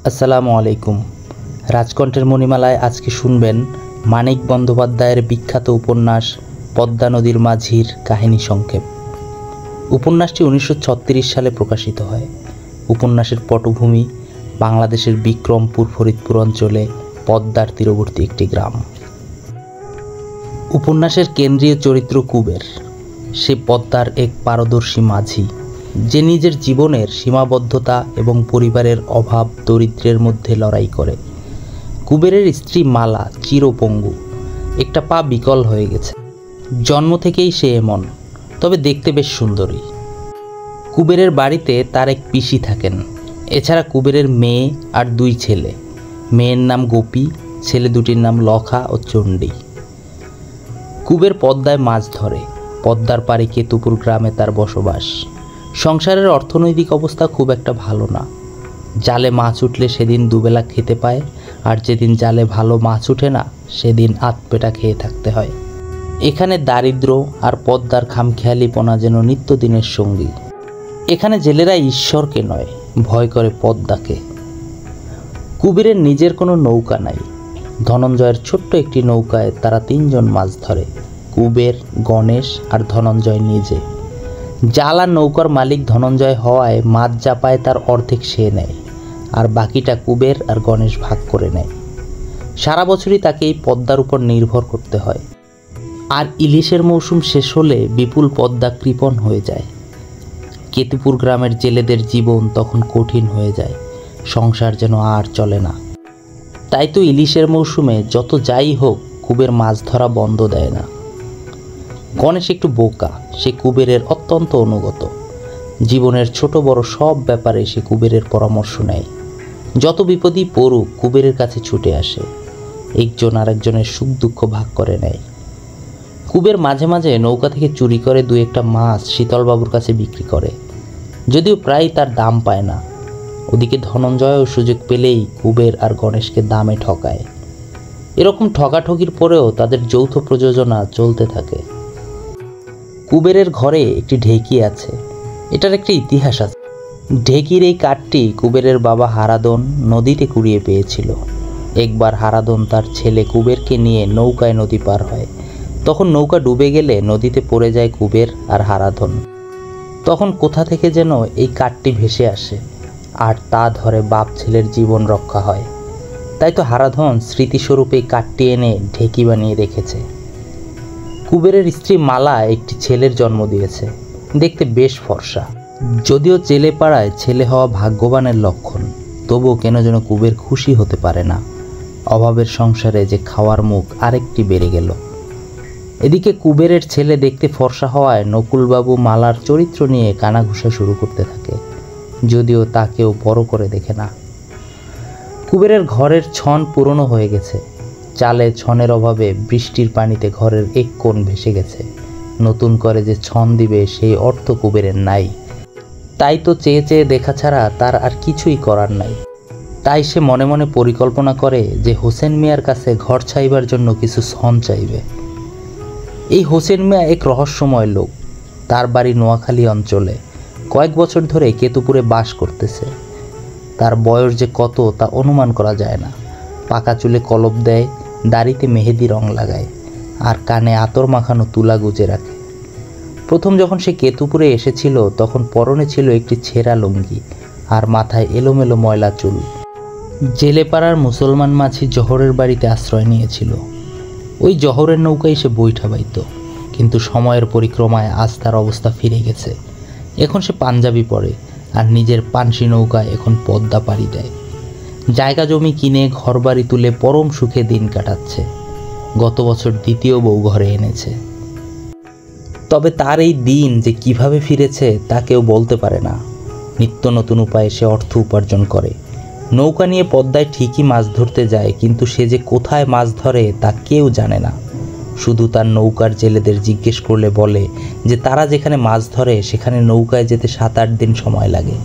আসসালামু আলাইকুম। রাজকণ্ঠের মণিমালায় আজকে শুনবেন মানিক বন্দ্যোপাধ্যায়ের বিখ্যাত উপন্যাস পদ্মা নদীর মাঝির কাহিনী সংক্ষেপ। উপন্যাসটি 1936 সালে প্রকাশিত হয়। উপন্যাসের পটভূমি বাংলাদেশের বিক্রমপুর ফরিদপুর অঞ্চলে পদ্মার তীরবর্তী একটি গ্রাম। উপন্যাসের কেন্দ্রীয় চরিত্র কুবের। সে পদ্মার এক পারদর্শী মাঝি, যে নিজের জীবনের সীমাবদ্ধতা এবং পরিবারের অভাব দরিদ্রের মধ্যে লড়াই করে। কুবেরের স্ত্রী মালা চিরপঙ্গু, একটা পা বিকল হয়ে গেছে। জন্ম থেকেই সে এমন, তবে দেখতে বেশ সুন্দরী। কুবেরের বাড়িতে তার এক পিসি থাকেন। এছাড়া কুবেরের মেয়ে আর দুই ছেলে। মেয়ের নাম গোপী, ছেলে দুটির নাম লখা ও চণ্ডী। কুবের পদ্মায় মাছ ধরে। পদ্মার পাড়ে কেতুপুর গ্রামে তার বসবাস। সংসারের অর্থনৈতিক অবস্থা খুব একটা ভালো না। জালে মাছ উঠলে সেদিন দুবেলা খেতে পায়, আর যেদিন জালে ভালো মাছ উঠে না সেদিন আধপেটা খেয়ে থাকতে হয়। এখানে দারিদ্র আর পদ্মার খামখেয়ালিপনা যেন নিত্যদিনের সঙ্গী। এখানে জেলেরা ঈশ্বরকে নয়, ভয় করে পদ্মাকে। কুবেরের নিজের কোনো নৌকা নাই। ধনঞ্জয়ের ছোট্ট একটি নৌকায় তারা তিনজন মাছ ধরে, কুবের, গণেশ আর ধনঞ্জয় নিজে। জাল আর নৌকার মালিক ধনঞ্জয় হওয়ায় মাছ যা পায় তার অর্ধেক সে নেয়, আর বাকিটা কুবের আর গণেশ ভাগ করে নেয়। সারা বছরই তাকে এই পদ্মার উপর নির্ভর করতে হয়। আর ইলিশের মৌসুম শেষ হলে বিপুল পদ্মা কৃপণ হয়ে যায়। কেতুপুর গ্রামের জেলেদের জীবন তখন কঠিন হয়ে যায়। সংসার যেন আর চলে না। তাই তো ইলিশের মৌসুমে যত যাই হোক কুবের মাছ ধরা বন্ধ দেয় না। গণেশ একটু বোকা, সে কুবেরের অত্যন্ত অনুগত। জীবনের ছোট বড় সব ব্যাপারে সে কুবেরের পরামর্শ নেয়। যত বিপদই পড়ুক কুবেরের কাছে ছুটে আসে। একজন আরেকজনের সুখ দুঃখ ভাগ করে নেয়। কুবের মাঝে মাঝে নৌকা থেকে চুরি করে দু একটা মাছ শীতলবাবুর কাছে বিক্রি করে, যদিও প্রায় তার দাম পায় না। ওদিকে ধনঞ্জয়ও সুযোগ পেলেই কুবের আর গণেশকে দামে ঠকায়। এরকম ঠকাঠকির পরেও তাদের যৌথ প্রযোজনা চলতে থাকে। কুবেরের ঘরে একটি ঢেঁকি আছে। এটার একটা ইতিহাস আছে। ঢেঁকির এই কাঠটি কুবেরের বাবা হারাদন নদীতে কুড়িয়ে পেয়েছিল। একবার হারাদন তার ছেলে কুবেরকে নিয়ে নৌকায় নদী পার হয়। তখন নৌকা ডুবে গেলে নদীতে পড়ে যায় কুবের আর হারাধন। তখন কোথা থেকে যেন এই কাঠটি ভেসে আসে, আর তা ধরে বাপ ছেলের জীবন রক্ষা হয়। তাই তো হারাধন স্মৃতিস্বরূপ এই কাঠটি এনে ঢেঁকি বানিয়ে রেখেছে। কুবেরের স্ত্রী মালা একটি ছেলের জন্ম দিয়েছে, দেখতে বেশ ফর্সা। যদিও জেলে পাড়ায় ছেলে হওয়া ভাগ্যবানের লক্ষণ, তবুও কেন যেন কুবের খুশি হতে পারে না। অভাবের সংসারে যে খাওয়ার মুখ আরেকটি বেড়ে গেল। এদিকে কুবেরের ছেলে দেখতে ফর্সা হওয়ায় নকুলবাবু মালার চরিত্র নিয়ে কানাঘুষা শুরু করতে থাকে, যদিও তাকেও বড় করে দেখে না। কুবেরের ঘরের ছন পুরনো হয়ে গেছে। চালে ছনের অভাবে বৃষ্টির পানিতে ঘরের এক কোণ ভেসে গেছে। নতুন করে যে ছন দিবে সেই অর্থ কুবেরের নাই। তাই তো চেয়ে চেয়ে দেখা ছাড়া তার আর কিছুই করার নাই। তাই সে মনে মনে পরিকল্পনা করে যে হোসেন মিয়ার কাছে ঘর ছাইবার জন্য কিছু ছন চাইবে। এই হোসেন মিয়া এক রহস্যময় লোক। তার বাড়ি নোয়াখালী অঞ্চলে। কয়েক বছর ধরে কেতুপুরে বাস করতেছে। তার বয়স যে কত তা অনুমান করা যায় না। পাকা চুলে কলপ দেয়, দাড়িতে মেহেদি রং লাগায়, আর কানে আতর মাখানো তুলা গুজে রাখে। প্রথম যখন সে কেতুপুরে এসেছিল তখন পরনে ছিল একটি ছেঁড়া লুঙ্গি আর মাথায় এলোমেলো ময়লা চুল। জেলেপাড়ার মুসলমান মাঝি জহরের বাড়িতে আশ্রয় নিয়েছিল। ওই জহরের নৌকায় সে বৈঠা বাইত, কিন্তু সময়ের পরিক্রমায় আজ তার অবস্থা ফিরে গেছে। এখন সে পাঞ্জাবি পরে আর নিজের পানসি নৌকায় এখন পদ্মা পাড়ি দেয়। জায়গা জমি কিনে ঘরবাড়ি তুলে পরম সুখে দিন কাটাচ্ছে। গত বছর দ্বিতীয় বউ ঘরে এনেছে। তবে তার এই দিন যে কিভাবে ফিরেছে তা কেউ বলতে পারে না। নিত্য নতুন উপায়ে সে অর্থ উপার্জন করে। নৌকা নিয়ে পদ্মায় ঠিকই মাছ ধরতে যায়, কিন্তু সে যে কোথায় মাছ ধরে তা কেউ জানে না। শুধু তার নৌকার জেলেদের জিজ্ঞেস করলে বলে যে তারা যেখানে মাছ ধরে সেখানে নৌকায় যেতে 7-8 দিন সময় লাগে।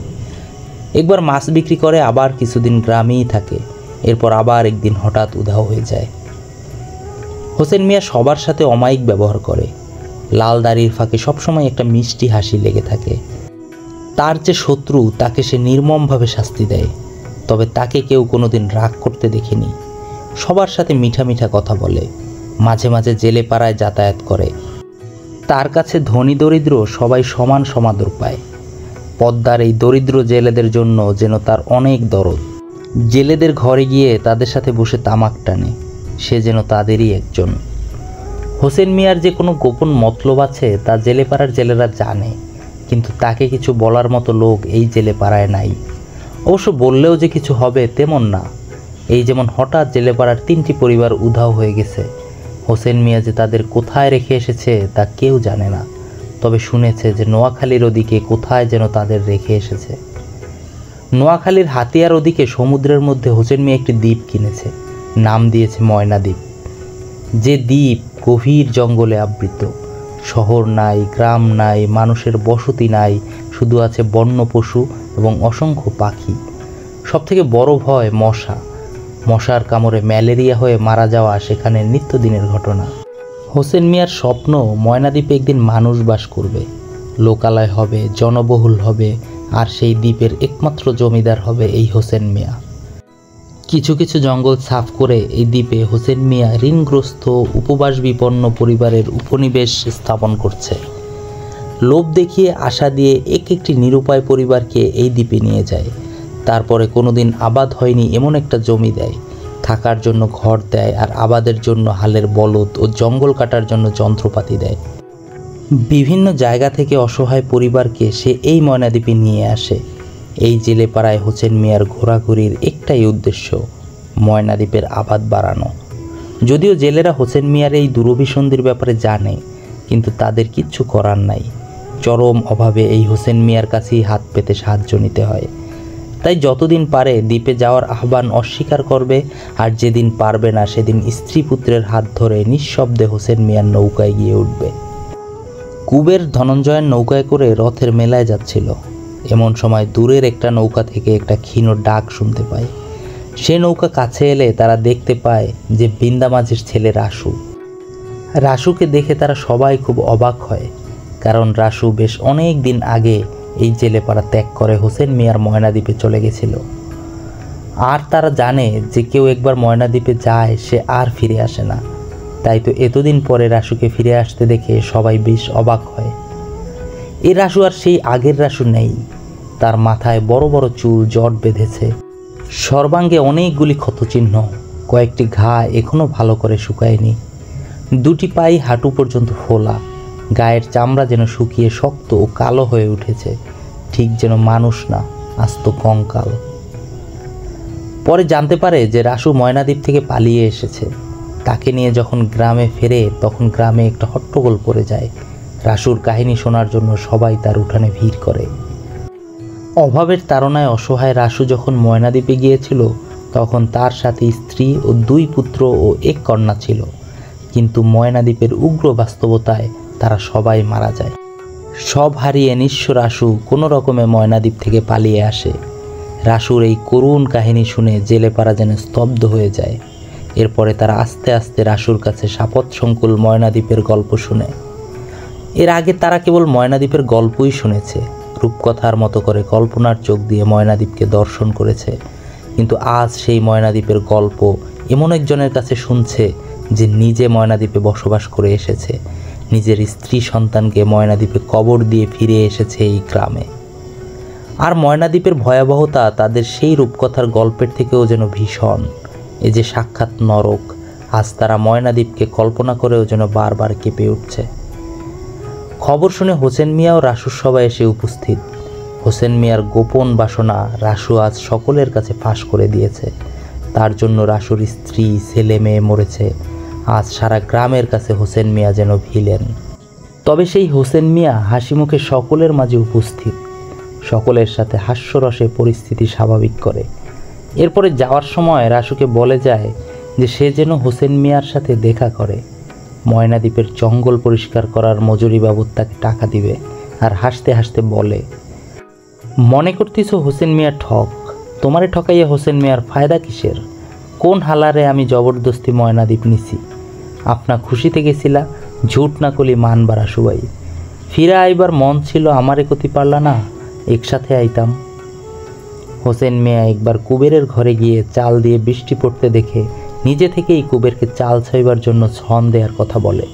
একবার মাছ বিক্রি করে আবার কিছুদিন গ্রামেই থাকে, এরপর আবার একদিন হঠাৎ উধাও হয়ে যায়। হোসেন মিয়া সবার সাথে অমায়িক ব্যবহার করে। লাল দাড়ির ফাঁকে সবসময় একটা মিষ্টি হাসি লেগে থাকে। তার যে শত্রু তাকে সে নির্মমভাবে শাস্তি দেয়। তবে তাকে কেউ কোনোদিন রাগ করতে দেখিনি। সবার সাথে মিঠা মিঠা কথা বলে, মাঝে মাঝে জেলে পাড়ায় যাতায়াত করে। তার কাছে ধনী দরিদ্র সবাই সমান সমাদর পায়। পদ্মার এই দরিদ্র জেলেদের জন্য যেন তার অনেক দরদ। জেলেদের ঘরে গিয়ে তাদের সাথে বসে তামাক টানে, সে যেন তাদেরই একজন। হোসেন মিয়ার যে কোনো গোপন মতলব আছে তা জেলেপাড়ার জেলেরা জানে, কিন্তু তাকে কিছু বলার মতো লোক এই জেলেপাড়ায় নাই। অবশ্য বললেও যে কিছু হবে তেমন না। এই যেমন হঠাৎ জেলেপাড়ার 3টি পরিবার উধাও হয়ে গেছে। হোসেন মিয়া যে তাদের কোথায় রেখে এসেছে তা কেউ জানে না, তবে শুনেছে যে নোয়াখালীর ওদিকে কোথায় যেন তাদের রেখে এসেছে। নোয়াখালীর হাতিয়ার ওদিকে সমুদ্রের মধ্যে হোসেন মিয়া একটি দ্বীপ কিনেছে, নাম দিয়েছে ময়না দ্বীপ। যে দ্বীপ গভীর জঙ্গলে আবৃত, শহর নাই, গ্রাম নাই, মানুষের বসতি নাই, শুধু আছে বন্য পশু এবং অসংখ্য পাখি। সবথেকে বড় ভয় মশা। মশার কামড়ে ম্যালেরিয়া হয়ে মারা যাওয়া সেখানে নিত্যদিনের ঘটনা। হোসেন মিয়ার স্বপ্ন ময়নাদ্বীপে একদিন মানুষ বাস করবে, লোকালয় হবে, জনবহুল হবে, আর সেই দ্বীপের একমাত্র জমিদার হবে এই হোসেন মিয়া। কিছু কিছু জঙ্গল সাফ করে এই দ্বীপে হোসেন মিয়া ঋণগ্রস্ত উপবাস বিপন্ন পরিবারের উপনিবেশ স্থাপন করছে। লোভ দেখিয়ে আশা দিয়ে একটি নিরুপায় পরিবারকে এই দ্বীপে নিয়ে যায়। তারপরে কোনোদিন আবাদ হয়নি এমন একটা জমি দেয়, থাকার জন্য ঘর দেয়, আর আবাদের জন্য হালের বলদ ও জঙ্গল কাটার জন্য যন্ত্রপাতি দেয়। বিভিন্ন জায়গা থেকে অসহায় পরিবারকে সে এই ময়নাদ্বীপে নিয়ে আসে। এই জেলেপাড়ায় হোসেন মিয়ার ঘোরাঘুরির একটাই উদ্দেশ্য, ময়নাদ্বীপের আবাদ বাড়ানো। যদিও জেলেরা হোসেন মিয়ার এই দুরভিসন্ধির ব্যাপারে জানে, কিন্তু তাদের কিচ্ছু করার নাই। চরম অভাবে এই হোসেন মিয়ার কাছেই হাত পেতে সাহায্য নিতে হয়। তাই যতদিন পারে দ্বীপে যাওয়ার আহ্বান অস্বীকার করবে, আর যেদিন পারবে না সেদিন স্ত্রী পুত্রের হাত ধরে নিঃশব্দে হোসেন মিয়ার নৌকায় গিয়ে উঠবে। কুবের ধনঞ্জয়ের নৌকায় করে রথের মেলায় যাচ্ছিল। এমন সময় দূরের একটা নৌকা থেকে একটা ক্ষীণ ডাক শুনতে পায়। সে নৌকা কাছে এলে তারা দেখতে পায় যে বৃন্দা মাঝির ছেলে রাসু। রাসুকে দেখে তারা সবাই খুব অবাক হয়, কারণ রাসু বেশ অনেক দিন আগে এই জেলেপাড়া ত্যাগ করে হোসেন মিয়ার ময়নাদ্বীপে চলে গেছিল। আর তারা জানে যে কেউ একবার ময়নাদ্বীপে যায় সে আর ফিরে আসে না। তাই তো এতদিন পরে রাসুকে ফিরে আসতে দেখে সবাই বেশ অবাক হয়। এই রাসু আর সেই আগের রাসু নেই। তার মাথায় বড় বড় চুল জট বেঁধেছে, সর্বাঙ্গে অনেকগুলি ক্ষতচিহ্ন, কয়েকটি ঘা এখনও ভালো করে শুকায়নি। 2টি পাই হাঁটু পর্যন্ত ফোলা, গায়ের চামড়া যেন শুকিয়ে শক্ত ও কালো হয়ে উঠেছে, ঠিক যেন মানুষ না, আস্ত কঙ্কাল। পরে জানতে পারে যে রাসু ময়নাদ্বীপ থেকে পালিয়ে এসেছে। তাকে নিয়ে যখন গ্রামে ফেরে তখন গ্রামে একটা হট্টগোল পড়ে যায়। রাসুর কাহিনী শোনার জন্য সবাই তার উঠানে ভিড় করে। অভাবের তাড়নায় অসহায় রাসু যখন ময়নাদ্বীপে গিয়েছিল তখন তার সাথে স্ত্রী ও 2 পুত্র ও 1 কন্যা ছিল, কিন্তু ময়নাদ্বীপের উগ্র বাস্তবতায় তারা সবাই মারা যায়। সব হারিয়ে নিঃস্ব রাসু কোনো রকমে ময়নাদ্বীপ থেকে পালিয়ে আসে। রাসুর এই করুণ কাহিনী শুনে জেলেপাড়া যেন স্তব্ধ হয়ে যায়। এরপরে তারা আস্তে আস্তে রাসুর কাছে সাপত সংকুল ময়নাদ্বীপের গল্প শুনে। এর আগে তারা কেবল ময়নাদ্বীপের গল্পই শুনেছে, রূপকথার মতো করে কল্পনার চোখ দিয়ে ময়নাদ্বীপকে দর্শন করেছে। কিন্তু আজ সেই ময়নাদ্বীপের গল্প এমন একজনের কাছে শুনছে যে নিজে ময়নাদ্বীপে বসবাস করে এসেছে, নিজের স্ত্রী সন্তানকে ময়নাদ্বীপে কবর দিয়ে ফিরে এসেছে এই গ্রামে। আর ময়নাদ্বীপের ভয়াবহতা তাদের সেই রূপকথার গল্পের থেকেও যেন ভীষণ। এই যে সাক্ষাৎ নরক, আজ তারা ময়নাদ্বীপকে কল্পনা করেও যেন বারবার কেঁপে উঠছে। খবর শুনে হোসেন মিয়া ও রাসুর সবাই এসে উপস্থিত। হোসেন মিয়ার গোপন বাসনা রাসু আজ সকলের কাছে ফাঁস করে দিয়েছে। তার জন্য রাসুর স্ত্রী ছেলে মেয়ে মরেছে। আজ সারা গ্রামের কাছে হোসেন মিয়া যেন ভিলেন। তবে সেই হোসেন মিয়া হাসি মুখে সকলের মাঝে উপস্থিত, সকলের সাথে হাস্যরসে পরিস্থিতি স্বাভাবিক করে। এরপরে যাওয়ার সময় রাসুকে বলে যায় যে সে যেন হোসেন মিয়ার সাথে দেখা করে। ময়নাদ্বীপের জঙ্গল পরিষ্কার করার মজুরি বাবদ তাকে টাকা দিবে। আর হাসতে হাসতে বলে, মনে করতেছ হোসেন মিয়া ঠক? তোমারে ঠকাইয়া হোসেন মিয়ার ফায়দা কিসের? কোন হালারে আমি জবরদস্তি ময়নাদ্বীপ নিছি? আপনা খুশিতে গেছিলা, ঝুট না কলি মান বাড়া সুবাই। ফিরে আইবার মন ছিল, আমারে কতি পারলা না, একসাথে আইতাম। হোসেন মিয়া একবার কুবেরের ঘরে গিয়ে চাল দিয়ে বৃষ্টি পড়তে দেখে নিজে থেকেই কুবেরকে চাল ছাইবার জন্য ছন দেওয়ার কথা বলে।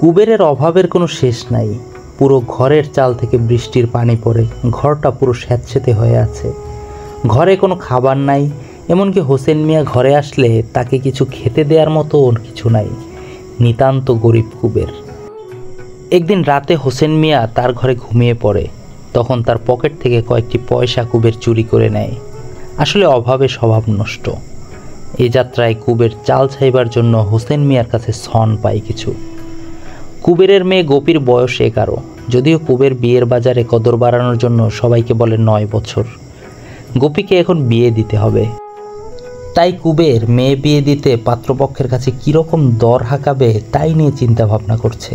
কুবেরের অভাবের কোনো শেষ নাই। পুরো ঘরের চাল থেকে বৃষ্টির পানি পড়ে ঘরটা পুরো স্যাঁতসেঁতে হয়ে আছে। ঘরে কোনো খাবার নাই, এমনকি হোসেন মিয়া ঘরে আসলে তাকে কিছু খেতে দেওয়ার মতো কিছু নাই। নিতান্ত গরিব কুবের। একদিন রাতে হোসেন মিয়া তার ঘরে ঘুমিয়ে পড়ে। তখন তার পকেট থেকে কয়েকটি পয়সা কুবের চুরি করে নেয়। আসলে অভাবে স্বভাব নষ্ট। এই যাত্রায় কুবের চাল ছাইবার জন্য হোসেন মিয়ার কাছে ছন পায় কিছু। কুবেরের মেয়ে গোপীর বয়স 11, যদিও কুবের বিয়ের বাজারে কদর বাড়ানোর জন্য সবাইকে বলে 9 বছর। গোপীকে এখন বিয়ে দিতে হবে। তাই কুবের মেয়ে বিয়ে দিতে পাত্রপক্ষের কাছে কীরকম দর হাঁকাবে তাই নিয়ে চিন্তা ভাবনা করছে।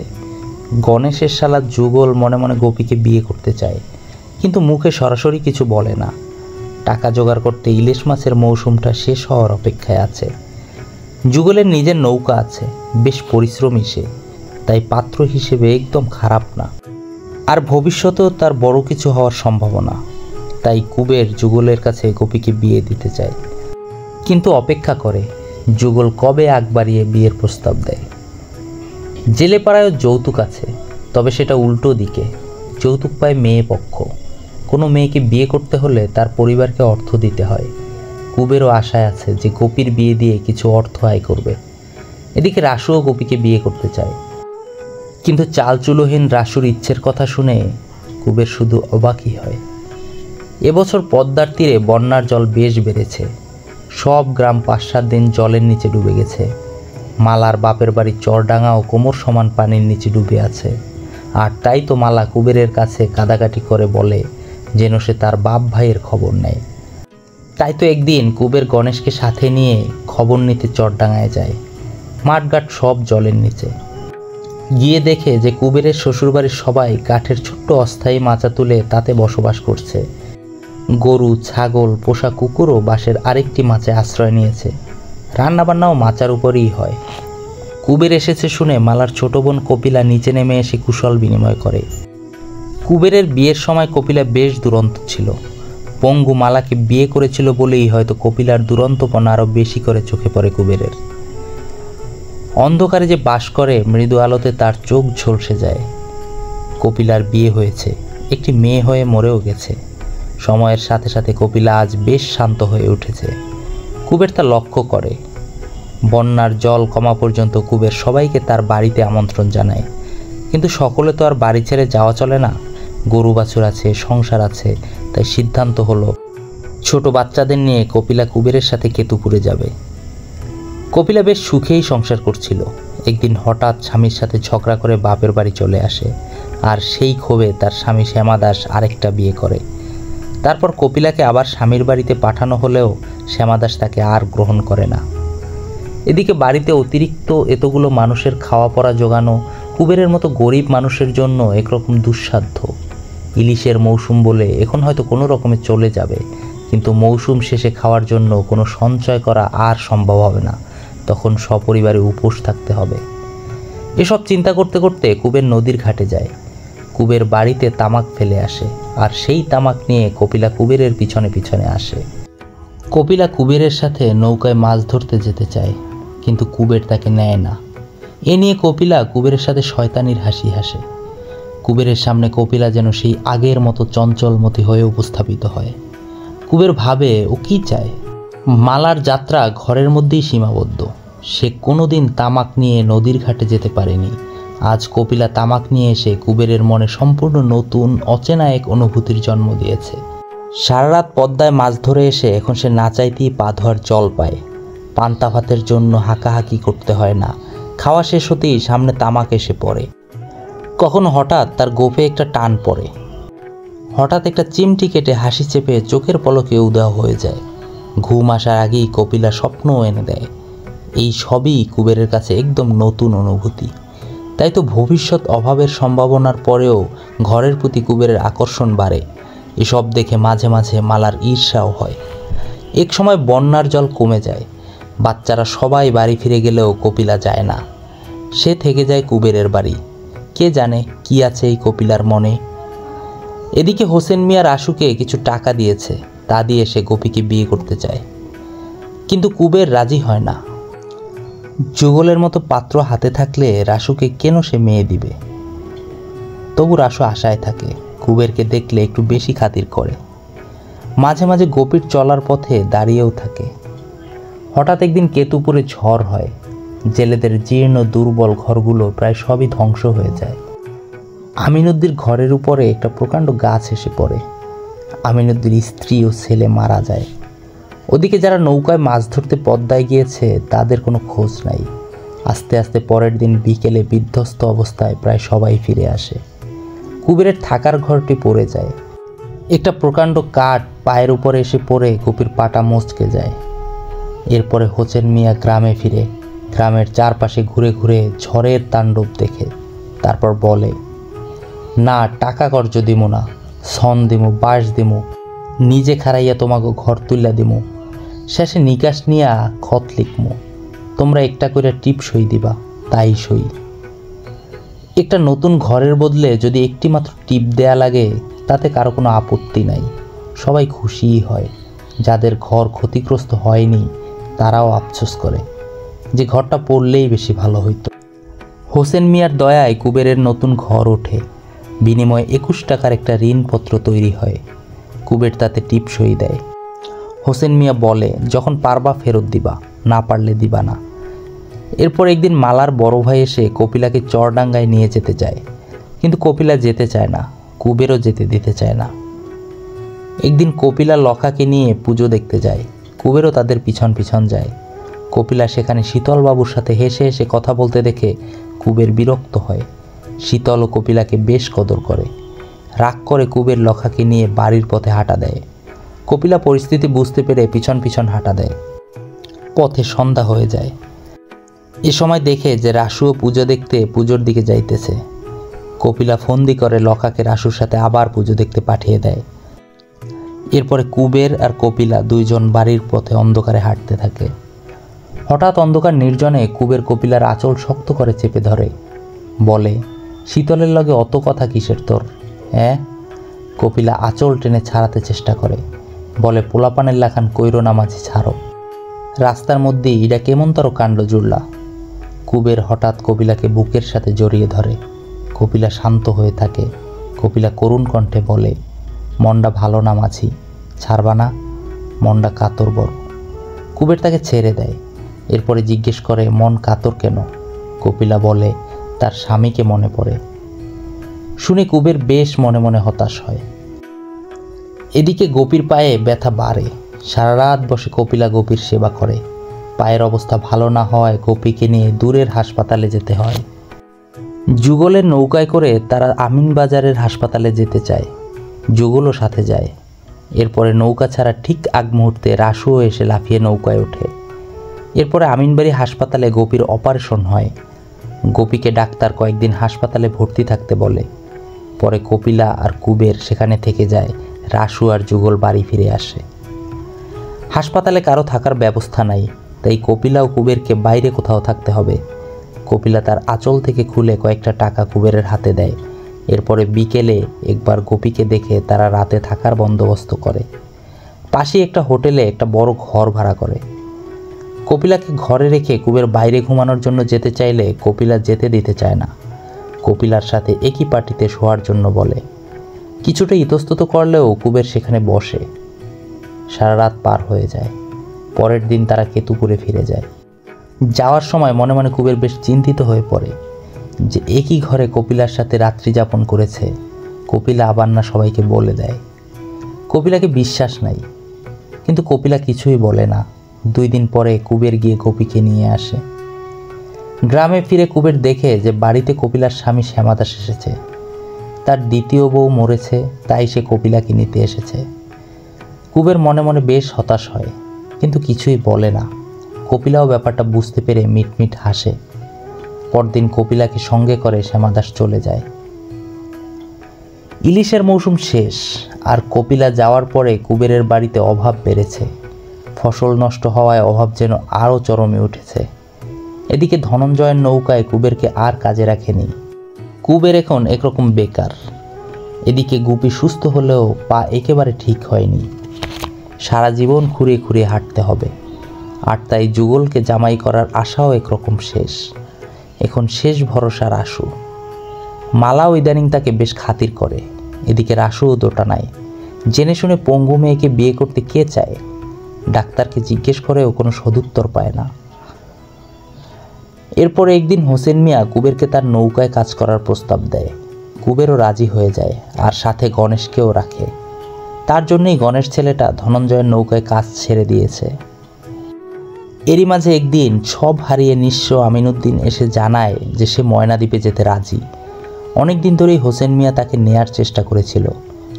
গণেশের শালা যুগল মনে মনে গোপীকে বিয়ে করতে চায়, কিন্তু মুখে সরাসরি কিছু বলে না। টাকা জোগাড় করতে ইলিশ মাছের মৌসুমটা শেষ হওয়ার অপেক্ষায় আছে। যুগলের নিজের নৌকা আছে, বেশ পরিশ্রমী সে, তাই পাত্র হিসেবে একদম খারাপ না। আর ভবিষ্যতেও তার বড় কিছু হওয়ার সম্ভাবনা। তাই কুবের যুগলের কাছে গোপীকে বিয়ে দিতে চায়, কিন্তু অপেক্ষা করে যুগল কবে আগ বাড়িয়ে বিয়ের প্রস্তাব দেয়। জেলেপাড়ায় যৌতুক আছে, তবে সেটা উল্টো দিকে। যৌতুক পায় মেয়ে পক্ষ। কোনো মেয়েকে বিয়ে করতে হলে তার পরিবারকে অর্থ দিতে হয়। কুবেরও আশায় আছে যে গোপীর বিয়ে দিয়ে কিছু অর্থ আয় করবে। এদিকে রাসুও গোপীকে বিয়ে করতে চায়, কিন্তু চালচুলোহীন রাসুর ইচ্ছের কথা শুনে কুবের শুধু অবাকই হয়। এবছর পদ্মার তীরে বন্যার জল বেশ বেড়েছে। সব গ্রাম 5-7 দিন জলের নিচে ডুবে গেছে। মালার বাপের বাড়ি চরডাঙ্গাও কোমর সমান পানির নিচে ডুবে আছে। আর তাই তো মালা কুবেরের কাছে কাদাকাটি করে বলে যেন সে তার বাপ ভাইয়ের খবর নেয়। তাই তো একদিন কুবের গণেশকে সাথে নিয়ে খবর নিতে চরডাঙ্গায় যায়। মাঠঘাট সব জলের নিচে। গিয়ে দেখে যে কুবেরের শ্বশুরবাড়ির সবাই কাঠের ছোট্ট অস্থায়ী মাচা তুলে তাতে বসবাস করছে। গরু, ছাগল, পোষা কুকুরও বাঁশের আরেকটি মাচায় আশ্রয় নিয়েছে। রান্নাবান্নাও মাচার উপরেই হয়। কুবের এসেছে শুনে মালার ছোট বোন কপিলা নিচে নেমে এসে কুশল বিনিময় করে। কুবেরের বিয়ের সময় কপিলা বেশ দুরন্ত ছিল। পঙ্গু মালাকে বিয়ে করেছিল বলেই হয়তো কপিলার দুরন্তপনা আরও বেশি করে চোখে পড়ে কুবেরের। অন্ধকারে যে বাস করে মৃদু আলোতে তার চোখ ঝলসে যায়। কপিলার বিয়ে হয়েছে, একটি মেয়ে হয়ে মরেও গেছে। সময়ের সাথে সাথে কপিলা আজ বেশ শান্ত হয়ে উঠেছে। কুবের তা লক্ষ্য করে। বন্যার জল কমা পর্যন্ত কুবের সবাইকে তার বাড়িতে আমন্ত্রণ জানায়, কিন্তু সকলে তো আর বাড়ি ছেড়ে যাওয়া চলে না। গরু বাছুর আছে, সংসার আছে। তাই সিদ্ধান্ত হলো ছোট বাচ্চাদের নিয়ে কপিলা কুবেরের সাথে কেতুপুরে যাবে। কপিলা বেশ সুখেই সংসার করছিল। একদিন হঠাৎ স্বামীর সাথে ঝগড়া করে বাপের বাড়ি চলে আসে, আর সেই ক্ষোভে তার স্বামী শ্যামা দাস আরেকটা বিয়ে করে। তারপর কপিলাকে আবার স্বামীর বাড়িতে পাঠানো হলেও শ্যামা দাস তাকে আর গ্রহণ করে না। এদিকে বাড়িতে অতিরিক্ত এতগুলো মানুষের খাওয়া পড়া জোগানো কুবেরের মতো গরিব মানুষের জন্য একরকম দুঃসাধ্য। ইলিশের মৌসুম বলে এখন হয়তো কোনো রকমে চলে যাবে, কিন্তু মৌসুম শেষে খাওয়ার জন্য কোনো সঞ্চয় করা আর সম্ভব হবে না। তখন সপরিবারে উপোস থাকতে হবে। এসব চিন্তা করতে করতে কুবের নদীর ঘাটে যায়। কুবের বাড়িতে তামাক ফেলে আসে, আর সেই তামাক নিয়ে কপিলা কুবেরের পিছনে পিছনে আসে। কপিলা কুবেরের সাথে নৌকায় মাছ ধরতে যেতে চায়, কিন্তু কুবের তাকে নেয় না। এ নিয়ে কপিলা কুবেরের সাথে শয়তানির হাসি হাসে। কুবেরের সামনে কপিলা যেন সেই আগের মতো চঞ্চলমতি হয়ে উপস্থাপিত হয়। কুবের ভাবে ও কি চায়। মালার যাত্রা ঘরের মধ্যেই সীমাবদ্ধ। সে কোনোদিন তামাক নিয়ে নদীর ঘাটে যেতে পারেনি। আজ কপিলা তামাক নিয়ে এসে কুবেরের মনে সম্পূর্ণ নতুন অচেনা এক অনুভূতির জন্ম দিয়েছে। সারা রাত পদ্মায় মাছ ধরে এসে এখন সে না চাইতেই পা ধোয়ার জল পায়। পান্তা ভাতের জন্য হাঁকাহাঁকি করতে হয় না। খাওয়া শেষ হতেই সামনে তামাক এসে পড়ে। কখনো হঠাৎ তার গোফে একটা টান পড়ে। হঠাৎ একটা চিমটি কেটে হাসি চেপে চোখের পলকে উধাও হয়ে যায়। ঘুম আসার আগেই কপিলা স্বপ্নও এনে দেয়। এই সবই কুবেরের কাছে একদম নতুন অনুভূতি। তাই তো ভবিষ্যৎ অভাবের সম্ভাবনার পরেও ঘরের প্রতি কুবেরের আকর্ষণ বাড়ে। এসব দেখে মাঝে মাঝে মালার ঈর্ষাও হয়। এক সময় বন্যার জল কমে যায়। বাচ্চারা সবাই বাড়ি ফিরে গেলেও কপিলা যায় না। সে থেকে যায় কুবেরের বাড়ি। কে জানে কি আছে এই কপিলার মনে। এদিকে হোসেন মিয়া রাসুকে কিছু টাকা দিয়েছে, তা দিয়ে সে গোপীকে বিয়ে করতে চায়, কিন্তু কুবের রাজি হয় না। যুগলের মতো পাত্র হাতে থাকলে রাসুকে কেন সে মেয়ে দিবে? তবু রাসু আশায় থাকে, কুবেরকে দেখলে একটু বেশি খাতির করে। মাঝে মাঝে গোপীর চলার পথে দাঁড়িয়েও থাকে। হঠাৎ একদিন কেতুপুরে ঝড় হয়, জেলেদের জীর্ণ দুর্বল ঘরগুলো প্রায় সবই ধ্বংস হয়ে যায়। আমিনুদ্দির ঘরের উপরে একটা প্রকাণ্ড গাছ এসে পড়ে। আমিনুদ্দির স্ত্রী ও ছেলে মারা যায়। ওদিকে যারা নৌকায় মাছ ধরতে পদ্মায় গিয়েছে তাদের কোনো খোঁজ নাই। আস্তে আস্তে পরের দিন বিকেলে বিধ্বস্ত অবস্থায় প্রায় সবাই ফিরে আসে। কুবেরের থাকার ঘরটি পড়ে যায়। একটা প্রকাণ্ড কাঠ পায়ের উপরে এসে পড়ে গোপীর পাটা মচকে যায়। এরপরে হোসেন মিয়া গ্রামে ফিরে গ্রামের চারপাশে ঘুরে ঘুরে ঝড়ের তাণ্ডব দেখে। তারপর বলে, না টাকা কর্জ দিমু না, সন দিমু, বাঁশ দিমু, নিজে খারাইয়া তোমাকে ঘর তুলিয়া দিমু, শেষে নিকাশ নিয়া খত লিখমু, তোমরা একটা করে টিপ সই দিবা, তাই সই। একটা নতুন ঘরের বদলে যদি একটি মাত্র টিপ দেয়া লাগে তাতে কারো কোনো আপত্তি নাই, সবাই খুশিই হয়। যাদের ঘর ক্ষতিগ্রস্ত হয়নি তারাও আফসোস করে যে ঘরটা পড়লেই বেশি ভালো হইতো। হোসেন মিয়ার দয়ায় কুবেরের নতুন ঘর ওঠে। বিনিময়ে 21 টাকার একটা ঋণপত্র তৈরি হয়। কুবের তাতে টিপ সই দেয়। হোসেন মিয়া বলে, যখন পারবা ফেরত দিবা, না পারলে দিবা না। এরপর একদিন মালার বড় ভাই এসে কপিলাকে চরডাঙ্গায় নিয়ে যেতে চায়, কিন্তু কপিলা যেতে চায় না, কুবেরও যেতে দিতে চায় না। একদিন কপিলা লখাকে নিয়ে পুজো দেখতে যায়, কুবেরও তাদের পিছন পিছন যায়। কপিলা সেখানে শীতলবাবুর সাথে হেসে হেসে কথা বলতে দেখে কুবের বিরক্ত হয়। শীতল ও কপিলাকে বেশ কদর করে। রাগ করে কুবের লখাকে নিয়ে বাড়ির পথে হাঁটা দেয়। কপিলা পরিস্থিতি বুঝতে পেরে পিছন পিছন হাঁটা দেয়। পথে সন্ধ্যা হয়ে যায়। এ সময় দেখে যে রাসুও পুজো দেখতে পুজোর দিকে যাইতেছে। কপিলা ফন্দি করে লখাকে রাসুর সাথে আবার পুজো দেখতে পাঠিয়ে দেয়। এরপরে কুবের আর কপিলা দুইজন বাড়ির পথে অন্ধকারে হাঁটতে থাকে। হঠাৎ অন্ধকার নির্জনে কুবের কপিলার আঁচল শক্ত করে চেপে ধরে, বলে, শীতলের লগে অত কথা কিসের তোর? হ্যাঁ? কপিলা আঁচল টেনে ছাড়াতে চেষ্টা করে, বলে, পোলাপানের লাখান কইরো না মাঝি ছাড়ো। রাস্তার মধ্যেই ইডা কেমনতর কাণ্ড জুড়লা। কুবের হঠাৎ কপিলাকে বুকের সাথে জড়িয়ে ধরে। কপিলা শান্ত হয়ে থাকে। কপিলা করুণ কণ্ঠে বলে, মনটা ভালো না মাঝি, ছাড়বা না? মনটা কাতর বড়। কুবের তাকে ছেড়ে দেয়। এরপরে জিজ্ঞেস করে, মন কাতর কেন? কপিলা বলে, তার স্বামীকে মনে পড়ে। শুনে কুবের বেশ মনে মনে হতাশ হয়। এদিকে গোপীর পায়ে ব্যথা বাড়ে। সারা রাত বসে কপিলা গোপীর সেবা করে। পায়ের অবস্থা ভালো না হয় গোপীকে নিয়ে দূরের হাসপাতালে যেতে হয়। যুগলের নৌকায় করে তারা আমিনবাজারের হাসপাতালে যেতে চায়। যুগলও সাথে যায়। এরপরে নৌকা ছাড়া ঠিক আগ মুহূর্তে রাসুও এসে লাফিয়ে নৌকায় ওঠে। এরপরে আমিনবাড়ি হাসপাতালে গোপীর অপারেশন হয়। গোপীকে ডাক্তার কয়েকদিন হাসপাতালে ভর্তি থাকতে বলে। পরে কপিলা আর কুবের সেখানে থেকে যায়। রাসু আর যুগল বাড়ি ফিরে আসে। হাসপাতালে কারো থাকার ব্যবস্থা নাই, তাই কপিলা ও কুবেরকে বাইরে কোথাও থাকতে হবে। কপিলা তার আঁচল থেকে খুলে কয়েকটা টাকা কুবেরের হাতে দেয়। এরপরে বিকেলে একবার গোপীকে দেখে তারা রাতে থাকার বন্দোবস্ত করে। পাশেই একটা হোটেলে একটা বড় ঘর ভাড়া করে। কপিলাকে ঘরে রেখে কুবের বাইরে ঘুমানোর জন্য যেতে চাইলে কপিলা যেতে দিতে চায় না। কপিলার সাথে একই পার্টিতে শোয়ার জন্য বলে। কিছুটা ইতস্তত করলেও কুবের সেখানে বসে। সারা রাত পার হয়ে যায়। পরের দিন তারা কেতুপুরে ফিরে যায়। যাওয়ার সময় মনে মনে কুবের বেশ চিন্তিত হয়ে পড়ে যে একই ঘরে কপিলার সাথে রাত্রি যাপন করেছে। কপিলা আবার না সবাইকে বলে দেয়। কপিলাকে বিশ্বাস নাই, কিন্তু কপিলা কিছুই বলে না। 2 দিন পরে কুবের গিয়ে গোপীকে নিয়ে আসে। গ্রামে ফিরে কুবের দেখে যে বাড়িতে কপিলার স্বামী শ্যামাদাস এসেছে। তার দ্বিতীয় বউ মরেছে, তাই সে কপিলাকে নিতে এসেছে। কুবের মনে মনে বেশ হতাশ হয়, কিন্তু কিছুই বলে না। কপিলাও ব্যাপারটা বুঝতে পেরে মিটমিট হাসে। পরদিন কপিলাকে সঙ্গে করে শ্যামাদাস চলে যায়। ইলিশের মৌসুম শেষ, আর কপিলা যাওয়ার পরে কুবেরের বাড়িতে অভাব বেড়েছে। ফসল নষ্ট হওয়ায় অভাব যেন আরও চরমে উঠেছে। এদিকে ধনঞ্জয়ের নৌকায় কুবেরকে আর কাজে রাখেনি। কুবের এখন একরকম বেকার। এদিকে গুপি সুস্থ হলেও পা একেবারে ঠিক হয়নি। সারা জীবন খুঁড়ে খুঁড়ে হাঁটতে হবে, আর তাই যুগলকে জামাই করার আশাও একরকম শেষ। এখন শেষ ভরসা রাসু। মালাও ইদানিং তাকে বেশ খাতির করে। এদিকে রাসুও দোটা নাই। জেনে শুনে পঙ্গু মেয়েকে বিয়ে করতে কে চায়? ডাক্তারকে জিজ্ঞেস করেও কোনো সদুত্তর পায় না। এরপরে একদিন হোসেন মিয়া কুবেরকে তার নৌকায় কাজ করার প্রস্তাব দেয়। কুবেরও রাজি হয়ে যায়, আর সাথে গণেশকেও রাখে। তার জন্যই গণেশ ছেলেটা ধনঞ্জয়ের নৌকায় কাজ ছেড়ে দিয়েছে। এরই মাঝে একদিন সব হারিয়ে নিঃস্ব আমিনউদ্দিন এসে জানায় যে সে ময়নাদ্বীপে যেতে রাজি। অনেক দিন ধরেই হোসেন মিয়া তাকে নেয়ার চেষ্টা করেছিল,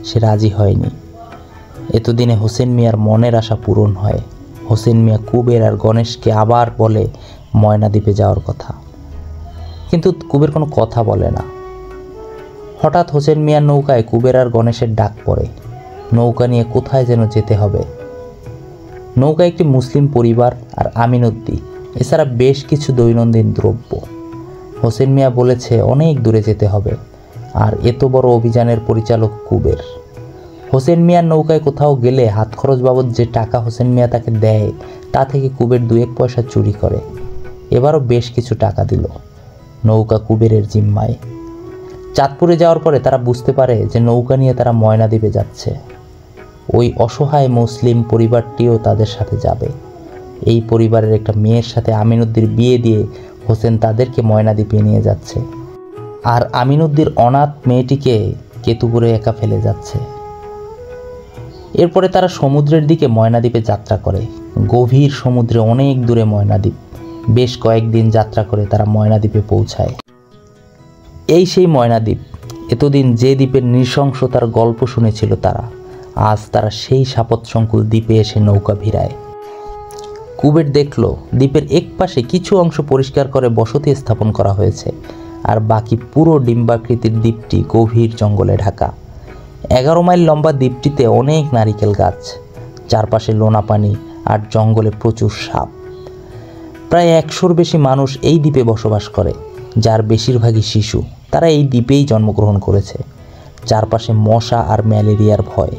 সে রাজি হয়নি। এতদিনে হোসেন মিয়ার মনের আশা পূরণ হয়। হোসেন মিয়া কুবের আর গণেশকে আবার বলে ময়নাদ্বীপে যাওয়ার কথা, কিন্তু কুবের কোনো কথা বলে না। হঠাৎ হোসেন মিয়ার নৌকায় কুবের আর গণেশের ডাক পড়ে। নৌকা নিয়ে কোথায় যেন যেতে হবে। নৌকা একটি মুসলিম পরিবার আর আমিনউদ্দিন, এছাড়া বেশ কিছু দৈনন্দিন দ্রব্য। হোসেন মিয়া বলেছে অনেক দূরে যেতে হবে, আর এত বড় অভিযানের পরিচালক কুবের। হোসেন মিয়ার নৌকায় কোথাও গেলে হাত খরচ বাবদ যে টাকা হোসেন মিয়া তাকে দেয়, তা থেকে কুবের 2-1 পয়সা চুরি করে। এবারও বেশ কিছু টাকা দিল। নৌকা কুবেরের জিম্মায়। চাঁদপুরে যাওয়ার পরে তারা বুঝতে পারে যে নৌকা নিয়ে তারা ময়নাদ্বীপে যাচ্ছে। ওই অসহায় মুসলিম পরিবারটিও তাদের সাথে যাবে। এই পরিবারের একটা মেয়ের সাথে আমিনউদ্দির বিয়ে দিয়ে হোসেন তাদেরকে ময়নাদ্বীপে নিয়ে যাচ্ছে, আর আমিনউদ্দির অনাথ মেয়েটিকে কেতুপুরে একা ফেলে যাচ্ছে। এরপরে তারা সমুদ্রের দিকে ময়নাদ্বীপে যাত্রা করে। গভীর সমুদ্রে অনেক দূরে ময়নাদ্বীপ। বেশ কয়েকদিন যাত্রা করে তারা ময়নাদ্বীপে পৌঁছায়। এই সেই ময়নাদ্বীপ। এতদিন যে দ্বীপের নৃশংসতার গল্প শুনেছিল তারা, আজ তারা সেই সাপৎসংকুল দ্বীপে এসে নৌকা ভিড়ায়। কুবের দেখল দ্বীপের এক পাশে কিছু অংশ পরিষ্কার করে বসতি স্থাপন করা হয়েছে, আর বাকি পুরো ডিম্বাকৃতির দ্বীপটি গভীর জঙ্গলে ঢাকা। 11 মাইল লম্বা দ্বীপটিতে অনেক নারিকেল গাছ, চারপাশে লোনা পানি, আর জঙ্গলে প্রচুর সাপ। প্রায় 100-র বেশি মানুষ এই দ্বীপে বসবাস করে, যার বেশিরভাগই শিশু। তারা এই দ্বীপেই জন্মগ্রহণ করেছে। চারপাশে মশা আর ম্যালেরিয়ার ভয়।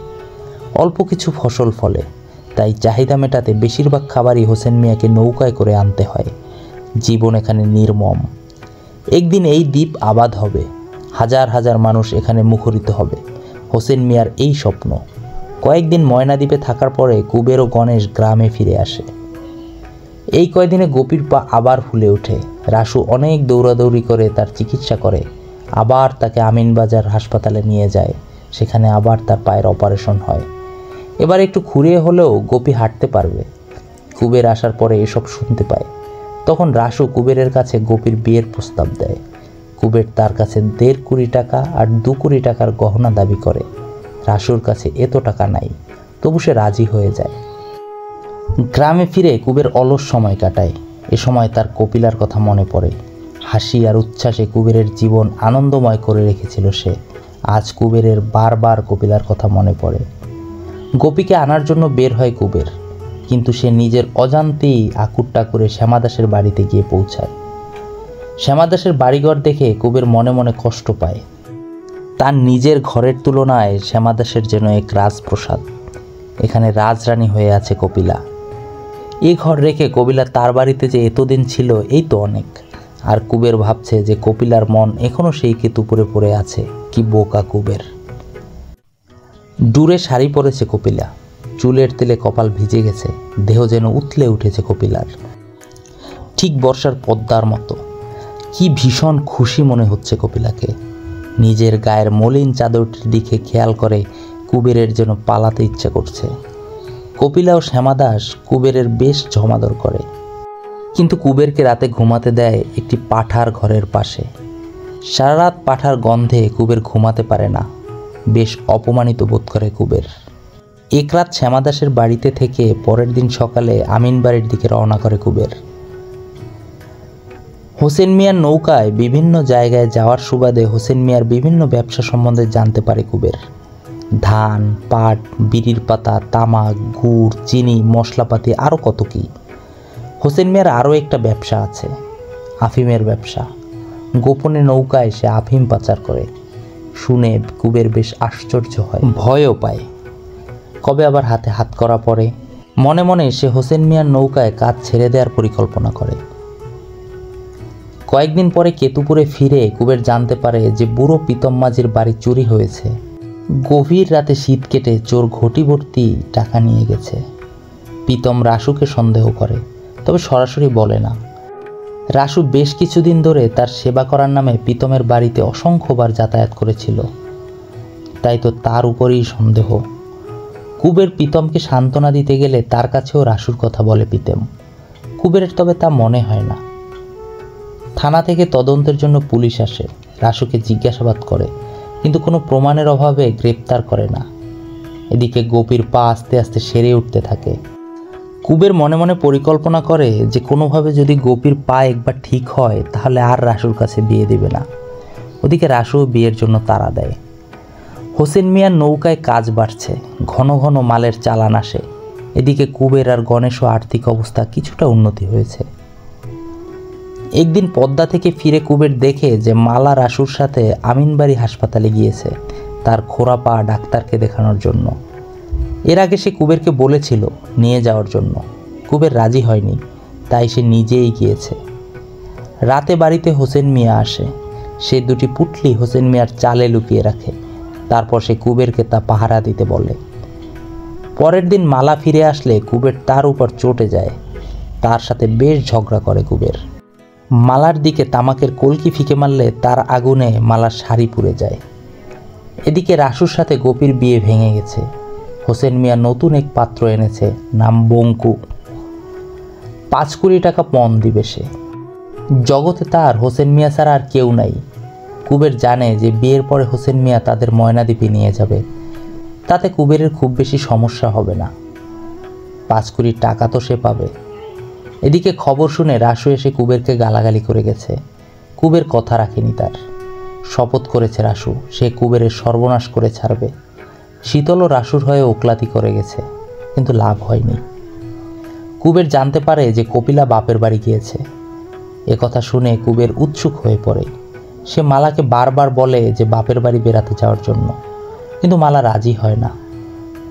অল্প কিছু ফসল ফলে, তাই চাহিদা মেটাতে বেশিরভাগ খাবারই হোসেন মিয়াকে নৌকায় করে আনতে হয়। জীবন এখানে নির্মম। একদিন এই দ্বীপ আবাদ হবে, হাজার হাজার মানুষ এখানে মুখরিত হবে। হোসেন মিয়ার এই স্বপ্ন। কয়েকদিন ময়নাদ্বীপে থাকার পরে কুবের ও গণেশ গ্রামে ফিরে আসে। এই কয়দিনে গোপীর পা আবার ফুলে ওঠে। রাসু অনেক দৌড়াদৌড়ি করে তার চিকিৎসা করে, আবার তাকে আমিনবাজার হাসপাতালে নিয়ে যায়। সেখানে আবার তার পায়ের অপারেশন হয়। এবার একটু খুঁড়িয়ে হলেও গোপী হাঁটতে পারবে। কুবের আসার পরে এসব শুনতে পায়। তখন রাসু কুবেরের কাছে গোপীর বিয়ের প্রস্তাব দেয়। কুবের তার কাছে 1.5 কোটি টাকা আর 2 কোটি টাকার গহনা দাবি করে। রাসুর কাছে এত টাকা নাই, তবু সে রাজি হয়ে যায়। গ্রামে ফিরে কুবের অলস সময় কাটায়। এ সময় তার কপিলার কথা মনে পড়ে। হাসি আর উচ্ছ্বাসে কুবেরের জীবন আনন্দময় করে রেখেছিল সে। আজ কুবেরের বারবার কপিলার কথা মনে পড়ে। গোপীকে আনার জন্য বের হয় কুবের, কিন্তু সে নিজের অজান্তেই আকুটটা করে শ্যামাদাসের বাড়িতে গিয়ে পৌঁছায়। শ্যামাদাসের বাড়িঘর দেখে কুবের মনে মনে কষ্ট পায়। তার নিজের ঘরের তুলনায় শ্যামাদাসের যেন এক রাজপ্রসাদ। এখানে রাজরানী হয়ে আছে কপিলা। এই ঘর রেখে কপিলা তার বাড়িতে যে এতদিন ছিল, এই তো অনেক। আর কুবের ভাবছে যে কপিলার মন এখনও সেই কেতুপুরে পড়ে আছে। কি বোকা কুবের। ডুরে শাড়ি পরেছে কপিলা, চুলের তেলে কপাল ভিজে গেছে, দেহ যেন উথলে উঠেছে কপিলার, ঠিক বর্ষার পদ্মার মতো। কি ভীষণ খুশি মনে হচ্ছে কপিলাকে। নিজের গায়ের মলিন চাদরটির দিকে খেয়াল করে কুবেরের যেন পালাতে ইচ্ছা করছে। কপিলা ও শ্যামাদাস কুবেরের বেশ জমাদর করে, কিন্তু কুবেরকে রাতে ঘুমাতে দেয় একটি পাঠার ঘরের পাশে। সারা রাত পাঠার গন্ধে কুবের ঘুমাতে পারে না। বেশ অপমানিত বোধ করে কুবের। এক রাত শ্যামাদাসের বাড়িতে থেকে পরের দিন সকালে আমিন বাড়ির দিকে রওনা করে কুবের। হোসেন মিয়ার নৌকায় বিভিন্ন জায়গায় যাওয়ার সুবাদে হোসেন মিয়ার বিভিন্ন ব্যবসা সম্বন্ধে জানতে পারে কুবের। ধান, পাট, বিড়ির পাতা, তামাক, গুড়, চিনি, মশলাপাতি, আরও কত কি। হোসেন মিয়ার আরও একটা ব্যবসা আছে, আফিমের ব্যবসা। গোপনে নৌকায় সে আফিম পাচার করে। শুনে কুবের বেশ আশ্চর্য হয়, ভয়ও পায়। কবে আবার হাতে হাত করা পড়ে। মনে মনে সে হোসেন মিয়ার নৌকায় কাজ ছেড়ে দেওয়ার পরিকল্পনা করে। কয়েকদিন পরে কেতুপুরে ফিরে কুবের জানতে পারে যে বুড়ো প্রীতম মাঝির বাড়ি চুরি হয়েছে। গভীর রাতে শীত কেটে চোর ঘটি ভর্তি টাকা নিয়ে গেছে। প্রীতম রাসুকে সন্দেহ করে, তবে সরাসরি বলে না। রাসু বেশ কিছুদিন ধরে তার সেবা করার নামে প্রীতমের বাড়িতে অসংখ্যবার যাতায়াত করেছিল, তাই তো তার উপরেই সন্দেহ। কুবের প্রীতমকে সান্ত্বনা দিতে গেলে তার কাছেও রাসুর কথা বলে প্রীতম। কুবেরের তবে তা মনে হয় না। থানা থেকে তদন্তের জন্য পুলিশ আসে, রাসুকে জিজ্ঞাসাবাদ করে, কিন্তু কোনো প্রমাণের অভাবে গ্রেপ্তার করে না। এদিকে গোপীর পা আস্তে আস্তে সেরে উঠতে থাকে। কুবের মনে মনে পরিকল্পনা করে যে কোনোভাবে যদি গোপীর পা একবার ঠিক হয় তাহলে আর রাসুর কাছে বিয়ে দেবে না। ওদিকে রাসুও বিয়ের জন্য তাড়া দেয়। হোসেন মিয়ার নৌকায় কাজ বাড়ছে, ঘন ঘন মালের চালান আসে। এদিকে কুবের আর গণেশও আর্থিক অবস্থা কিছুটা উন্নতি হয়েছে। একদিন পদ্মা থেকে ফিরে কুবের দেখে যে মালা রাসুর সাথে আমিনবাড়ি হাসপাতালে গিয়েছে তার খোঁড়া পা ডাক্তারকে দেখানোর জন্য। এর আগে সে কুবেরকে বলেছিল নিয়ে যাওয়ার জন্য, কুবের রাজি হয়নি, তাই সে নিজেই গিয়েছে। রাতে বাড়িতে হোসেন মিয়া আসে। সে দুটি পুটলি হোসেন মিয়ার চালে লুকিয়ে রাখে, তারপর সে কুবেরকে তা পাহারা দিতে বলে। পরের দিন মালা ফিরে আসলে কুবের তার উপর চটে যায়। তার সাথে বেশ ঝগড়া করে কুবের। মালার দিকে তামাকের কলকি ফিকে মারলে তার আগুনে মালার শাড়ি পুড়ে যায়। এদিকে রাসুর সাথে গোপীর বিয়ে ভেঙে গেছে। হোসেন মিয়া নতুন এক পাত্র এনেছে, নাম বঙ্কু। 5 কোটি টাকা পণ দিবে সে। জগতে তার হোসেন মিয়া ছাড়া আর কেউ নাই। কুবের জানে যে বিয়ের পরে হোসেন মিয়া তাদের ময়নাদ্বীপে নিয়ে যাবে, তাতে কুবেরের খুব বেশি সমস্যা হবে না। 5 কোটি টাকা তো সে পাবে। এদিকে খবর শুনে রাসু এসে কুবেরকে গালাগালি করে গেছে। কুবের কথা রাখেনি তার। শপথ করেছে রাসু সে কুবেরের সর্বনাশ করে ছাড়বে। শীতলও রাসুর হয়ে ওকলাতি করে গেছে, কিন্তু লাভ হয়নি। কুবের জানতে পারে যে কপিলা বাপের বাড়ি গিয়েছে। একথা শুনে কুবের উৎসুক হয়ে পড়ে। সে মালাকে বারবার বলে যে বাপের বাড়ি বেড়াতে যাওয়ার জন্য, কিন্তু মালা রাজি হয় না।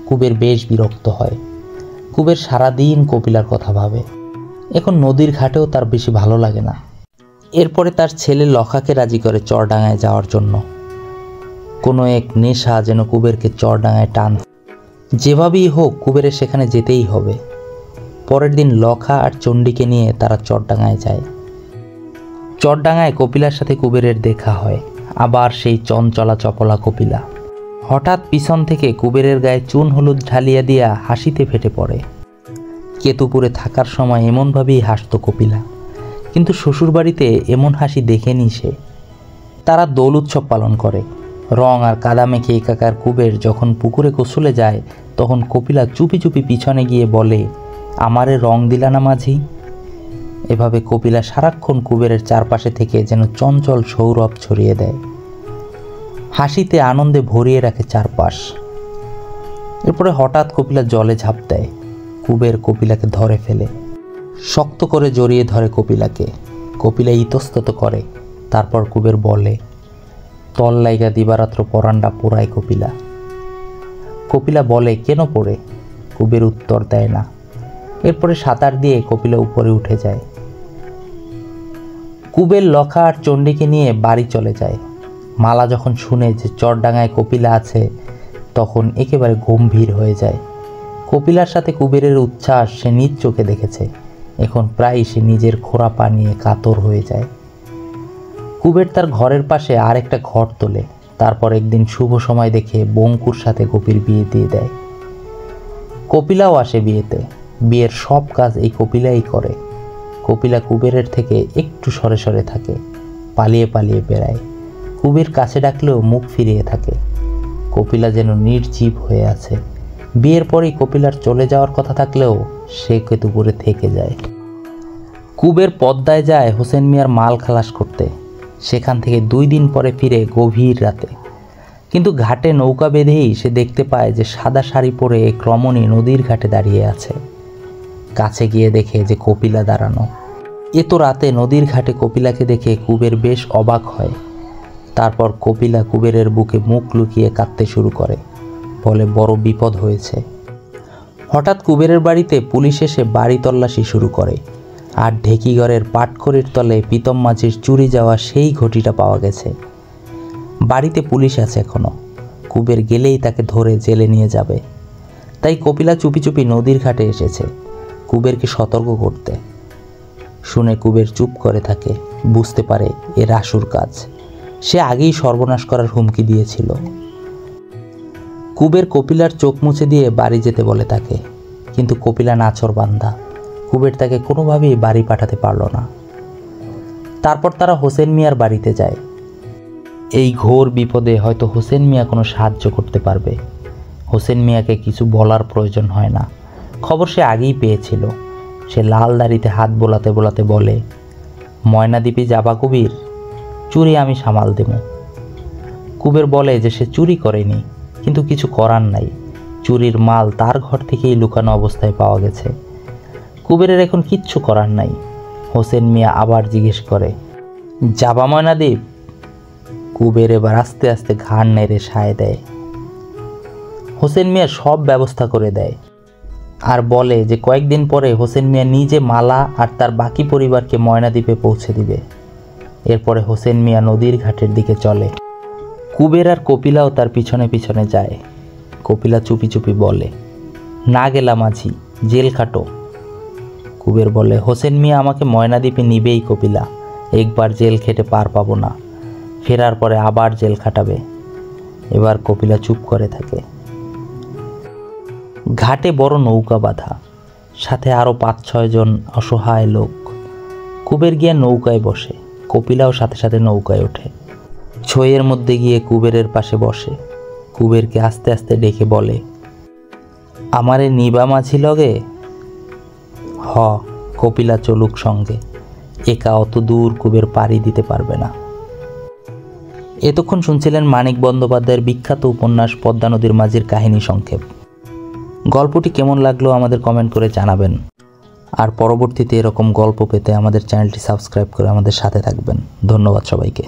কুবের বেশ বিরক্ত হয়। কুবের সারাদিন কপিলার কথা ভাবে। এখন নদীর ঘাটেও তার বেশি ভালো লাগে না। এরপরে তার ছেলে লখাকে রাজি করে চরডাঙ্গায় যাওয়ার জন্য। কোনো এক নেশা যেন কুবেরকে চরডাঙ্গায় টান। যেভাবেই হোক কুবেরের সেখানে যেতেই হবে। পরের দিন লখা আর চণ্ডীকে নিয়ে তারা চরডাঙ্গায় যায়। চরডাঙ্গায় কপিলার সাথে কুবেরের দেখা হয়, আবার সেই চঞ্চলা চপলা কপিলা। হঠাৎ পিছন থেকে কুবেরের গায়ে চুন হলুদ ঢালিয়া দিয়া হাসিতে ফেটে পড়ে। কেতুপুরে থাকার সময় এমনভাবেই হাসত কপিলা, কিন্তু শ্বশুরবাড়িতে এমন হাসি দেখেনি সে। তারা দোল উৎসব পালন করে। রং আর কাদা মেখে একাকার কুবের যখন পুকুরে গোসলে যায় তখন কপিলা চুপি চুপি পিছনে গিয়ে বলে, আমারে রং দিলা না মাঝি। এভাবে কপিলা সারাক্ষণ কুবেরের চারপাশে থেকে যেন চঞ্চল সৌরভ ছড়িয়ে দেয়। হাসিতে আনন্দে ভরিয়ে রাখে চারপাশ। এরপরে হঠাৎ কপিলা জলে ঝাঁপ দেয়। কুবের কপিলাকে ধরে ফেলে, শক্ত করে জড়িয়ে ধরে কপিলাকে। কপিলা ইতস্তত করে। তারপর কুবের বলে, তল লাইগা দিবারাত্র পরান্ডা পোড়ায় কপিলা। কপিলা বলে, কেন পড়ে? কুবের উত্তর দেয় না। এরপরে সাঁতার দিয়ে কপিলা উপরে উঠে যায়। কুবের লখা আর চণ্ডীকে নিয়ে বাড়ি চলে যায়। মালা যখন শুনে যে চরডাঙ্গায় কপিলা আছে তখন একেবারে গম্ভীর হয়ে যায়। কপিলার সাথে কুবেরের উচ্ছ্বাস সে নিজ চোখে দেখেছে। এখন প্রায় সে নিজের খোঁড়া পা নিয়ে কাতর হয়ে যায়। কুবের তার ঘরের পাশে আর একটা ঘর তোলে। তারপর একদিন শুভ সময় দেখে বঙ্কুর সাথে গোপীর বিয়ে দিয়ে দেয়। কপিলাও আসে বিয়েতে। বিয়ের সব কাজ এই কপিলাই করে। কপিলা কুবেরের থেকে একটু সরে সরে থাকে, পালিয়ে পালিয়ে বেড়ায়। কুবের কাছে ডাকলেও মুখ ফিরিয়ে থাকে। কপিলা যেন নির্জীব হয়ে আছে। বিয়ের পরেই কপিলার চলে যাওয়ার কথা থাকলেও সে কেতুপুরে থেকে যায়। কুবের পদ্মায় যায় হোসেন মিয়ার মাল খালাস করতে। সেখান থেকে 2 দিন পরে ফিরে গভীর রাতে। কিন্তু ঘাটে নৌকা বেঁধেই সে দেখতে পায় যে সাদা শাড়ি পরে এক রমণী নদীর ঘাটে দাঁড়িয়ে আছে। কাছে গিয়ে দেখে যে কপিলা দাঁড়ানো। এত রাতে নদীর ঘাটে কপিলাকে দেখে কুবের বেশ অবাক হয়। তারপর কপিলা কুবেরের বুকে মুখ লুকিয়ে কাঁদতে শুরু করে, বলে বড় বিপদ হয়েছে। হঠাৎ কুবেরের বাড়িতে পুলিশ এসে বাড়ি তল্লাশি শুরু করে, আর ঢেকিঘরের পাটখড়ির তলে প্রীতম মাঝির চুরি যাওয়া সেই ঘটিটা পাওয়া গেছে। বাড়িতে পুলিশ আছে এখনও, কুবের গেলেই তাকে ধরে জেলে নিয়ে যাবে। তাই কপিলা চুপি চুপি নদীর ঘাটে এসেছে কুবেরকে সতর্ক করতে। শুনে কুবের চুপ করে থাকে, বুঝতে পারে এ রাসুর কাজ। সে আগেই সর্বনাশ করার হুমকি দিয়েছিল। কুবের কপিলার চোখ মুছে দিয়ে বাড়ি যেতে বলে তাকে, কিন্তু কপিলা নাছোড়বান্দা। কুবের তাকে কোনোভাবেই বাড়ি পাঠাতে পারল না। তারপর তারা হোসেন মিয়ার বাড়িতে যায়। এই ঘোর বিপদে হয়তো হোসেন মিয়া কোনো সাহায্য করতে পারবে। হোসেন মিয়াকে কিছু বলার প্রয়োজন হয় না, খবর সে আগেই পেয়েছিল। সে লাল দাড়িতে হাত বোলাতে বোলাতে বলে, ময়নাদ্বীপে যাবা কুবির? চুরি আমি সামাল দেব। কুবের বলে যে সে চুরি করেনি, কিন্তু কিছু করার নাই, চুরির মাল তার ঘর থেকেই লুকানো অবস্থায় পাওয়া গেছে। কুবেরের এখন কিচ্ছু করার নাই। হোসেন মিয়া আবার জিজ্ঞেস করে, যাবা ময়নাদ্বীপ? কুবের এবার আস্তে আস্তে ঘাড় নেড়ে সায় দেয়। হোসেন মিয়া সব ব্যবস্থা করে দেয়, আর বলে যে কয়েকদিন পরে হোসেন মিয়া নিজে মালা আর তার বাকি পরিবারকে ময়নাদ্বীপে পৌঁছে দিবে। এরপরে হোসেন মিয়া নদীর ঘাটের দিকে চলে। কুবের আর কপিলাও তার পিছনে পিছনে যায়। কপিলা চুপি চুপি বলে, না গেলা মাঝি, জেল খাটো। কুবের বলে, হোসেন মিয়া আমাকে ময়নাদ্বীপে নিবেই কপিলা, একবার জেল খেটে পার পাবো না, ফেরার পরে আবার জেল খাটাবে। এবার কপিলা চুপ করে থাকে। ঘাটে বড় নৌকা বাঁধা, সাথে আরও 5-6 জন অসহায় লোক। কুবের গিয়ে নৌকায় বসে, কপিলাও সাথে সাথে নৌকায় ওঠে। ছইয়ের মধ্যে গিয়ে কুবেরের পাশে বসে। কুবেরকে আস্তে আস্তে ডেকে বলে, আমারে নিবা মাঝি লগে? হ, কপিলা চলুক সঙ্গে, একা অত দূর কুবের পাড়ি দিতে পারবে না। এতক্ষণ শুনছিলেন মানিক বন্দ্যোপাধ্যায়ের বিখ্যাত উপন্যাস পদ্মা নদীর মাঝির কাহিনী সংক্ষেপ। গল্পটি কেমন লাগলো আমাদের কমেন্ট করে জানাবেন। আর পরবর্তীতে এরকম গল্প পেতে আমাদের চ্যানেলটি সাবস্ক্রাইব করে আমাদের সাথে থাকবেন। ধন্যবাদ সবাইকে।